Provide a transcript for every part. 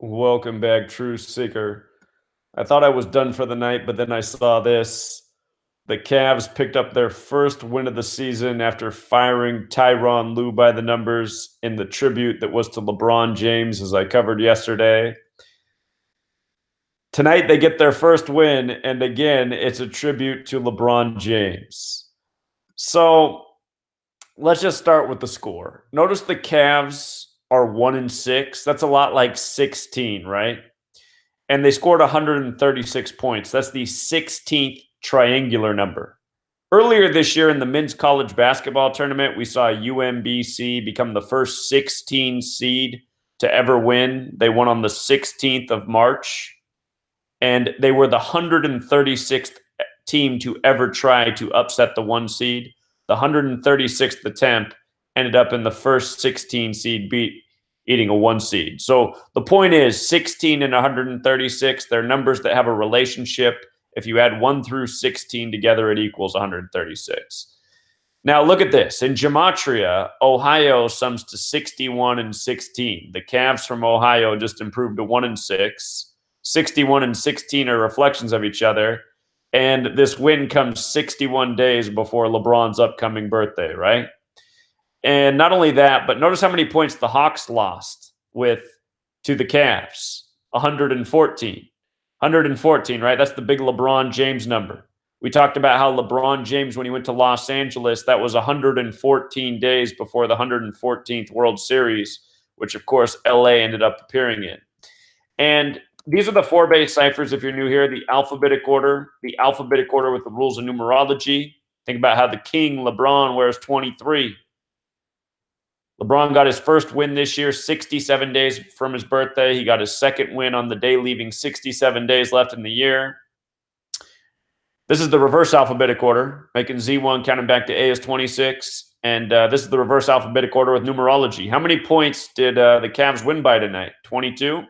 Welcome back, True Seeker. I thought I was done for the night, but then I saw this. The Cavs picked up their first win of the season after firing Tyronn Lue by the numbers in the tribute that was to LeBron James, as I covered yesterday. Tonight, they get their first win, and again, it's a tribute to LeBron James. So let's just start with the score. Notice the Cavs are 1-6. That's a lot like 16, right? And they scored 136 points. That's the 16th triangular number. Earlier this year in the men's college basketball tournament, we saw UMBC become the first 16 seed to ever win. They won on the 16th of March, and they were the 136th team to ever try to upset the 1 seed. The 136th attempt ended up in the first 16 seed eating a 1 seed. So the point is 16 and 136, they're numbers that have a relationship. If you add 1 through 16 together, it equals 136. Now look at this. In gematria, Ohio sums to 61 and 16. The Cavs from Ohio just improved to 1-6. 61 and 16 are reflections of each other. And this win comes 61 days before LeBron's upcoming birthday, right? And not only that, but notice how many points the Hawks lost to the Cavs. 114. 114, right? That's the big LeBron James number. We talked about how LeBron James, when he went to Los Angeles, that was 114 days before the 114th World Series, which, of course, LA ended up appearing in. And these are the 4 base ciphers, if you're new here, the alphabetic order with the rules of numerology. Think about how the king, LeBron, wears 23. LeBron got his first win this year, 67 days from his birthday. He got his second win on the day, leaving 67 days left in the year. This is the reverse alphabetic order, making Z1 counting back to A is 26. And this is the reverse alphabetic order with numerology. How many points did the Cavs win by tonight? 22?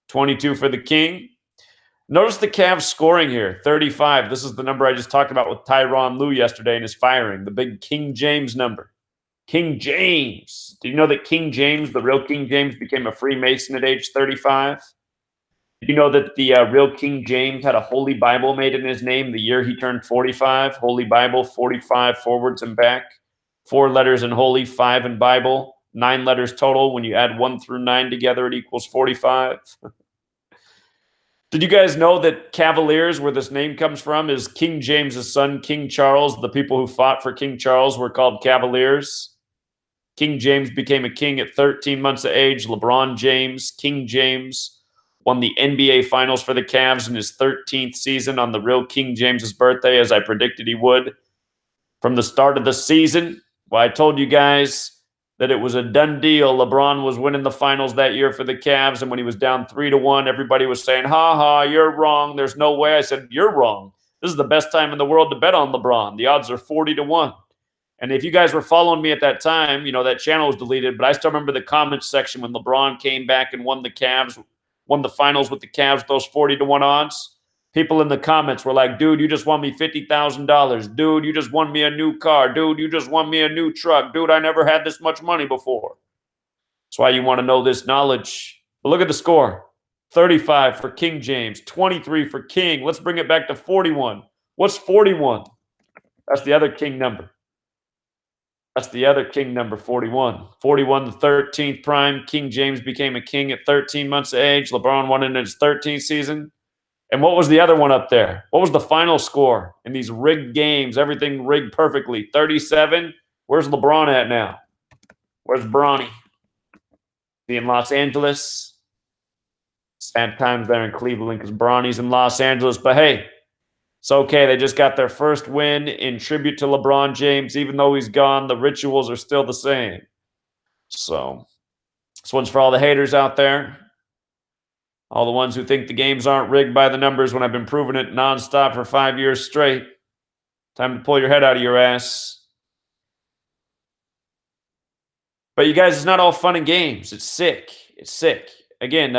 22 for the king. Notice the Cavs scoring here, 35. This is the number I just talked about with Tyronn Lue yesterday in his firing, the big King James number. King James. Did you know that King James, the real King James, became a Freemason at age 35? Did you know that the real King James had a Holy Bible made in his name the year he turned 45? Holy Bible, 45 forwards and back. 4 letters in Holy, 5 in Bible. 9 letters total. When you add 1 through 9 together, it equals 45. Did you guys know that Cavaliers, where this name comes from, is King James's son, King Charles? The people who fought for King Charles were called Cavaliers. King James became a king at 13 months of age. LeBron James, King James, won the NBA Finals for the Cavs in his 13th season on the real King James's birthday, as I predicted he would. From the start of the season, well, I told you guys that it was a done deal. LeBron was winning the finals that year for the Cavs, and when he was down 3-1, everybody was saying, ha, you're wrong. There's no way. I said, you're wrong. This is the best time in the world to bet on LeBron. The odds are 40-1. And if you guys were following me at that time, you know, that channel was deleted, but I still remember the comments section when LeBron came back and won the finals with the Cavs with those 40-1 odds. People in the comments were like, dude, you just won me $50,000. Dude, you just won me a new car. Dude, you just won me a new truck. Dude, I never had this much money before. That's why you want to know this knowledge. But look at the score. 35 for King James, 23 for King. Let's bring it back to 41. What's 41? That's the other King number. That's the other King number, 41. 41, the 13th prime. King James became a king at 13 months of age. LeBron won in his 13th season. And what was the other one up there? What was the final score in these rigged games? Everything rigged perfectly. 37. Where's LeBron at now? Where's Bronny? Is he in Los Angeles? Sad times there in Cleveland because Bronny's in Los Angeles. But hey, it's okay. They just got their first win in tribute to LeBron James. Even though he's gone, the rituals are still the same. So this one's for all the haters out there. All the ones who think the games aren't rigged by the numbers when I've been proving it nonstop for 5 years straight. Time to pull your head out of your ass. But you guys, it's not all fun and games. It's sick. It's sick. Again,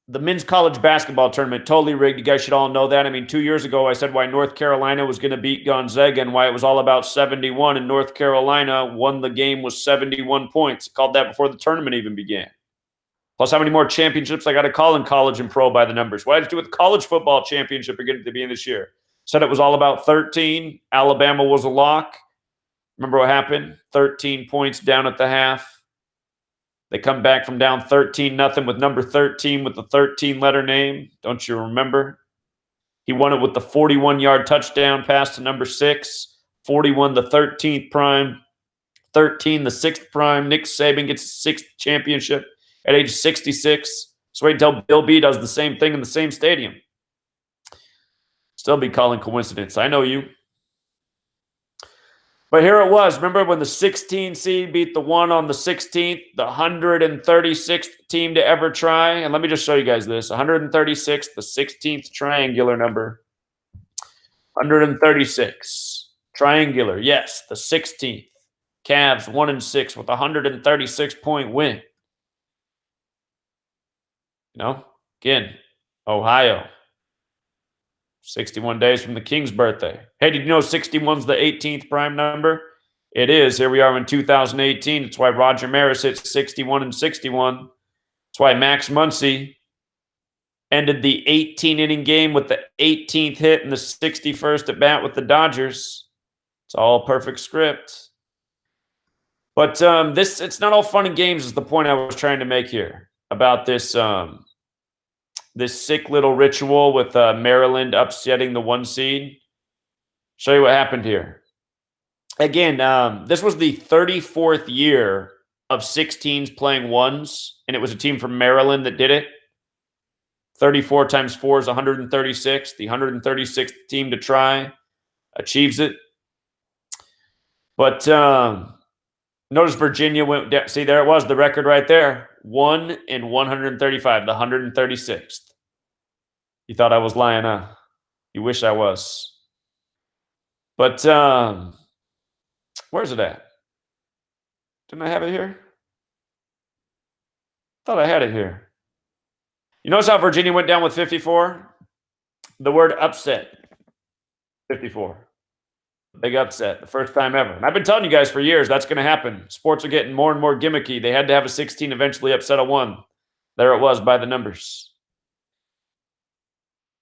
the men's college basketball tournament, totally rigged. You guys should all know that. I mean, 2 years ago, I said why North Carolina was going to beat Gonzaga and why it was all about 71, and North Carolina won the game with 71 points. Called that before the tournament even began. Plus, how many more championships I got to call in college and pro by the numbers? What did I do with the college football championship beginning at the beginning of this year? Said it was all about 13. Alabama was a lock. Remember what happened? 13 points down at the half. They come back from down 13-0 with number 13 with the 13-letter name. Don't you remember? He won it with the 41-yard touchdown pass to number 6. 41, the 13th prime. 13, the 6th prime. Nick Saban gets his 6th championship at age 66. So wait until Bill B does the same thing in the same stadium. Still be calling coincidence. I know you. But here it was. Remember when the 16 seed beat the one on the 16th, the 136th team to ever try? And let me just show you guys this. 136, the 16th triangular number. 136. Triangular. Yes, the 16th. Cavs 1-6 with a 136-point win. You know, again, Ohio. 61 days from the King's birthday. Hey, did you know 61's the 18th prime number? It is. Here we are in 2018. It's why Roger Maris hit 61 and 61. It's why Max Muncy ended the 18-inning game with the 18th hit and the 61st at bat with the Dodgers. It's all perfect script. But it's not all fun and games is the point I was trying to make here about this this sick little ritual with Maryland upsetting the 1 seed. Show you what happened here. Again, this was the 34th year of 16s playing 1s, and it was a team from Maryland that did it. 34 times 4 is 136. The 136th team to try achieves it. But notice Virginia went down. See, there it was, the record right there. 1 in 135, the 136th. You thought I was lying, huh? You wish I was. But where's it at? Didn't I have it here? Thought I had it here. You notice how Virginia went down with 54? The word upset. 54. Big upset. The first time ever. And I've been telling you guys for years that's going to happen. Sports are getting more and more gimmicky. They had to have a 16 eventually upset a 1. There it was by the numbers.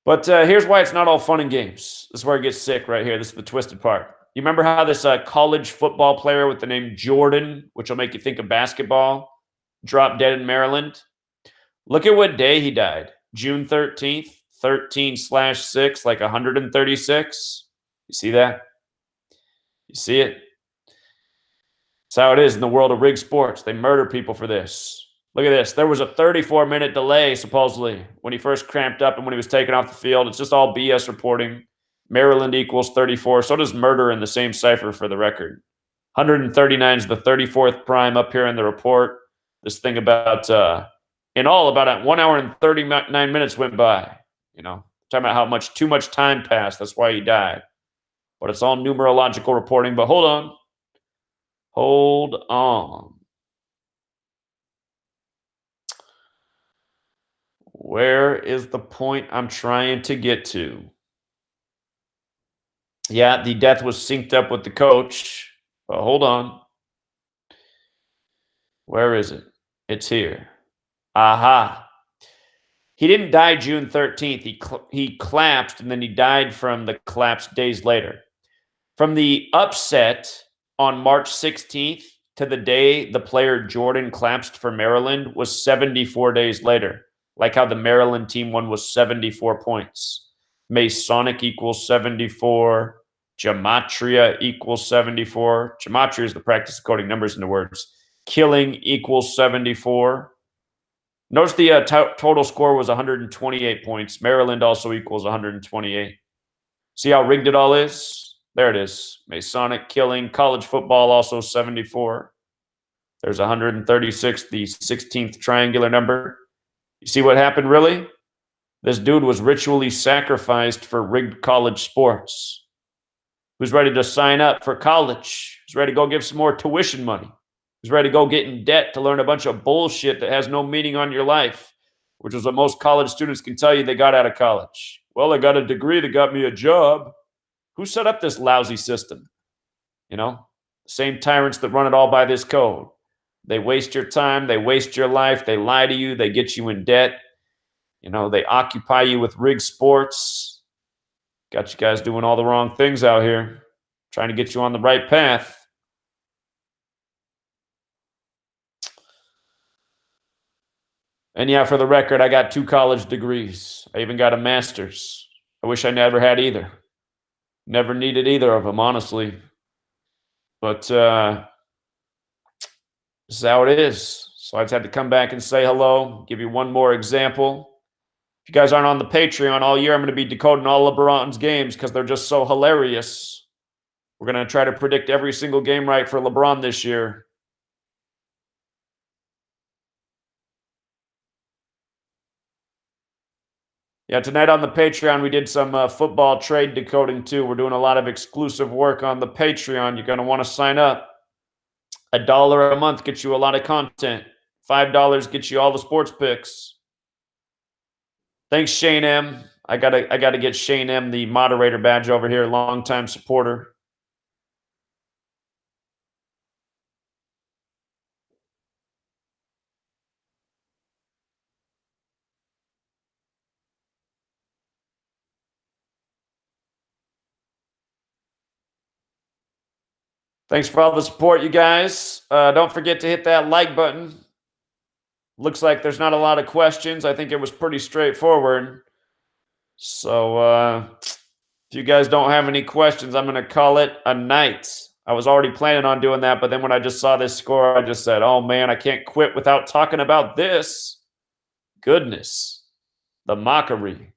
But here's why it's not all fun and games. This is where it gets sick right here. This is the twisted part. You remember how this college football player with the name Jordan, which will make you think of basketball, dropped dead in Maryland? Look at what day he died. June 13th, 13/6, like 136. You see that? You see it? That's how it is in the world of rigged sports. They murder people for this. Look at this. There was a 34-minute delay, supposedly, when he first cramped up and when he was taken off the field. It's just all BS reporting. Maryland equals 34. So does murder in the same cipher for the record. 139 is the 34th prime up here in the report. This thing about, in all, about 1 hour and 39 minutes went by. You know, talking about how too much time passed. That's why he died. But it's all numerological reporting. But hold on. Hold on. Where is the point I'm trying to get to? Yeah, the death was synced up with the coach. But hold on. Where is it? It's here. Aha. He didn't die June 13th. He collapsed, and then he died from the collapse days later. From the upset on March 16th to the day the player Jordan collapsed for Maryland was 74 days later. Like how the Maryland team won was 74 points. Masonic equals 74. Gematria equals 74. Gematria is the practice of coding numbers into words. Killing equals 74. Notice the total score was 128 points. Maryland also equals 128. See how rigged it all is? There it is. Masonic, killing, college football also 74. There's 136, the 16th triangular number. You see what happened, really? This dude was ritually sacrificed for rigged college sports. Who's ready to sign up for college? Who's ready to go give some more tuition money? Who's ready to go get in debt to learn a bunch of bullshit that has no meaning on your life, which is what most college students can tell you they got out of college. Well, I got a degree that got me a job. Who set up this lousy system? You know, the same tyrants that run it all by this code. They waste your time. They waste your life. They lie to you. They get you in debt. They occupy you with rig sports. Got you guys doing all the wrong things out here, trying to get you on the right path. And yeah, for the record, I got 2 college degrees. I even got a master's. I wish I never had either. Never needed either of them, honestly. But this is how it is. So I just had to come back and say hello, give you one more example. If you guys aren't on the Patreon all year, I'm going to be decoding all LeBron's games because they're just so hilarious. We're going to try to predict every single game right for LeBron this year. Yeah, tonight on the Patreon, we did some football trade decoding too. We're doing a lot of exclusive work on the Patreon. You're going to want to sign up. $1 a month gets you a lot of content. $5 gets you all the sports picks. Thanks, Shane M. I gotta get Shane M the moderator badge over here, longtime supporter. Thanks for all the support, you guys. Don't forget to hit that like button. Looks like there's not a lot of questions. I think it was pretty straightforward. So if you guys don't have any questions, I'm going to call it a night. I was already planning on doing that, but then when I just saw this score, I just said, oh man, I can't quit without talking about this. Goodness. The mockery.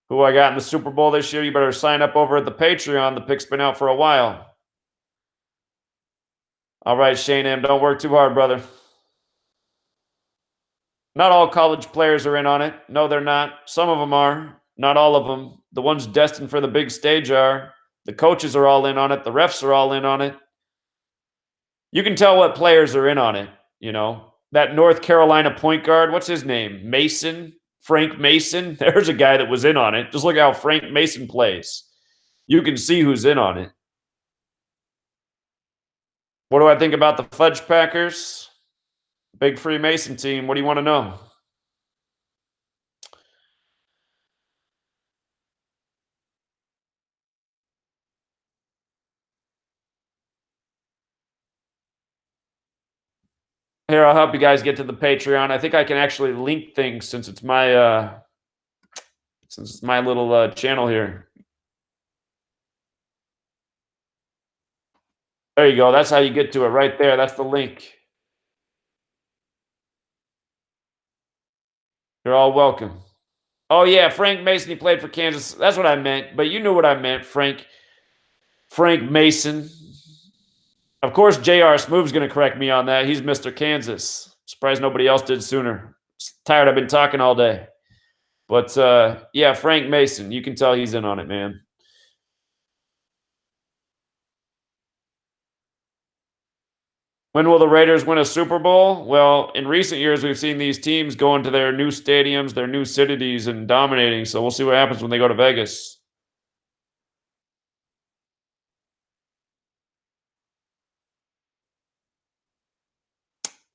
Who I got in the Super Bowl this year, you better sign up over at the Patreon. The pick's been out for a while. All right, Shane M., don't work too hard, brother. Not all college players are in on it. No, they're not. Some of them are. Not all of them. The ones destined for the big stage are. The coaches are all in on it. The refs are all in on it. You can tell what players are in on it, That North Carolina point guard, what's his name? Mason? Frank Mason? There's a guy that was in on it. Just look how Frank Mason plays. You can see who's in on it. What do I think about the Fudge Packers? Big Freemason team. What do you want to know? Here, I'll help you guys get to the Patreon. I think I can actually link things since it's my little channel here. There you go. That's how you get to it right there. That's the link. You're all welcome. Oh, yeah, Frank Mason, he played for Kansas. That's what I meant, but you knew what I meant, Frank Mason. Of course, J.R. Smooth's going to correct me on that. He's Mr. Kansas. Surprised nobody else did sooner. Tired, I've been talking all day. But, yeah, Frank Mason, you can tell he's in on it, man. When will the Raiders win a Super Bowl? Well, in recent years, we've seen these teams go into their new stadiums, their new cities, and dominating. So we'll see what happens when they go to Vegas.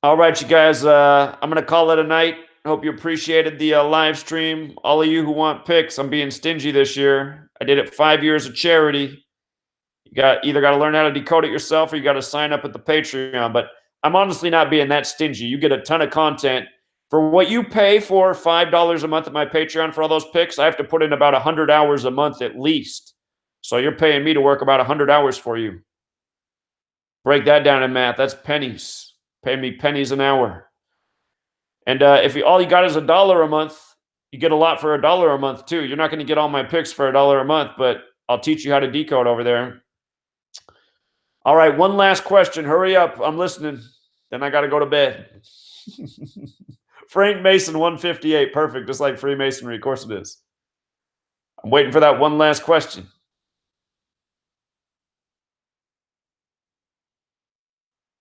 All right, you guys, I'm going to call it a night. Hope you appreciated the live stream. All of you who want picks, I'm being stingy this year. I did it 5 years of charity. You either got to learn how to decode it yourself or you got to sign up at the Patreon. But I'm honestly not being that stingy. You get a ton of content. For what you pay for $5 a month at my Patreon for all those picks, I have to put in about 100 hours a month at least. So you're paying me to work about 100 hours for you. Break that down in math. That's pennies. Pay me pennies an hour. And if all you got is $1 a month, you get a lot for $1 a month too. You're not going to get all my picks for $1 a month, but I'll teach you how to decode over there. All right, one last question. Hurry up. I'm listening. Then I got to go to bed. Frank Mason, 158. Perfect. Just like Freemasonry. Of course it is. I'm waiting for that one last question.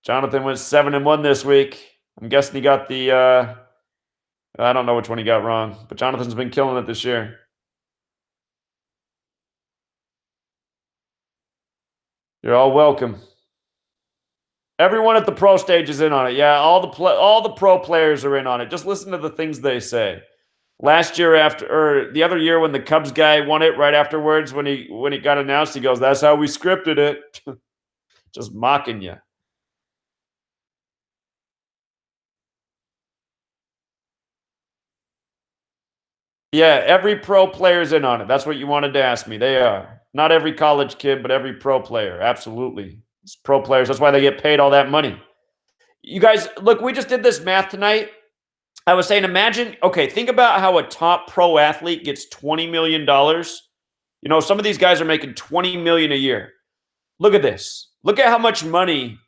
Jonathan went 7-1 this week. I'm guessing he got the I don't know which one he got wrong, but Jonathan's been killing it this year. You're all welcome. Everyone at the pro stage is in on it. Yeah, all the pro players are in on it. Just listen to the things they say. Last year after or the other year when the Cubs guy won it right afterwards when he got announced, he goes, "That's how we scripted it." Just mocking you. Yeah, every pro player's in on it. That's what you wanted to ask me. They are. Not every college kid, but every pro player. Absolutely. It's pro players. That's why they get paid all that money. You guys, look, we just did this math tonight. I was saying, imagine, okay, think about how a top pro athlete gets $20 million. Some of these guys are making 20 million a year. Look at this. Look at how much money.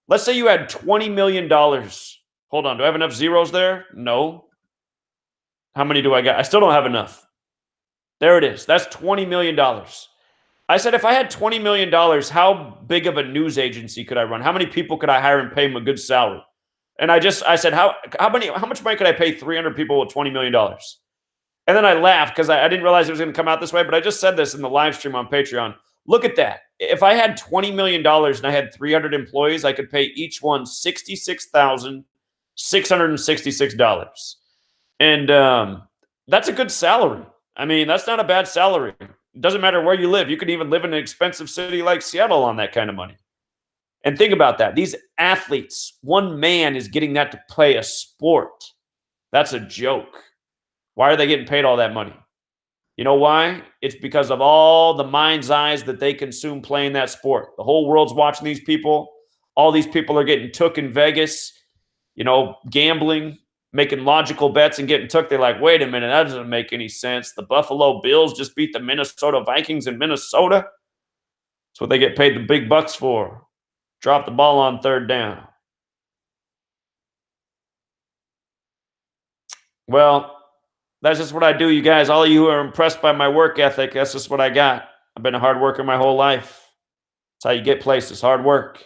Let's say you had $20 million. Hold on. Do I have enough zeros there? No. How many do I got? I still don't have enough. There it is. That's $20 million. I said, if I had $20 million, how big of a news agency could I run? How many people could I hire and pay them a good salary? And I said, how much money could I pay 300 people with $20 million? And then I laughed because I didn't realize it was going to come out this way, but I just said this in the live stream on Patreon. Look at that. If I had $20 million and I had 300 employees, I could pay each one $66,666. And that's a good salary. I mean, that's not a bad salary. It doesn't matter where you live. You could even live in an expensive city like Seattle on that kind of money. And think about that. These athletes, one man is getting that to play a sport. That's a joke. Why are they getting paid all that money? You know why? It's because of all the mind's eyes that they consume playing that sport. The whole world's watching these people. All these people are getting took in Vegas, gambling, making logical bets and getting took. They're like, wait a minute, that doesn't make any sense. The Buffalo Bills just beat the Minnesota Vikings in Minnesota. That's what they get paid the big bucks for. Drop the ball on third down. Well, that's just what I do, you guys. All of you who are impressed by my work ethic, that's just what I got. I've been a hard worker my whole life. That's how you get places, hard work.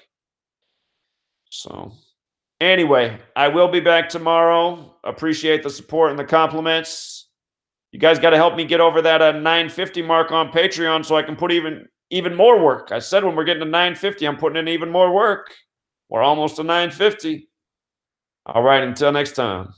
So, anyway, I will be back tomorrow. Appreciate the support and the compliments. You guys got to help me get over that 950 mark on Patreon so I can put even more work. I said when we're getting to 950, I'm putting in even more work. We're almost to 950. All right, until next time.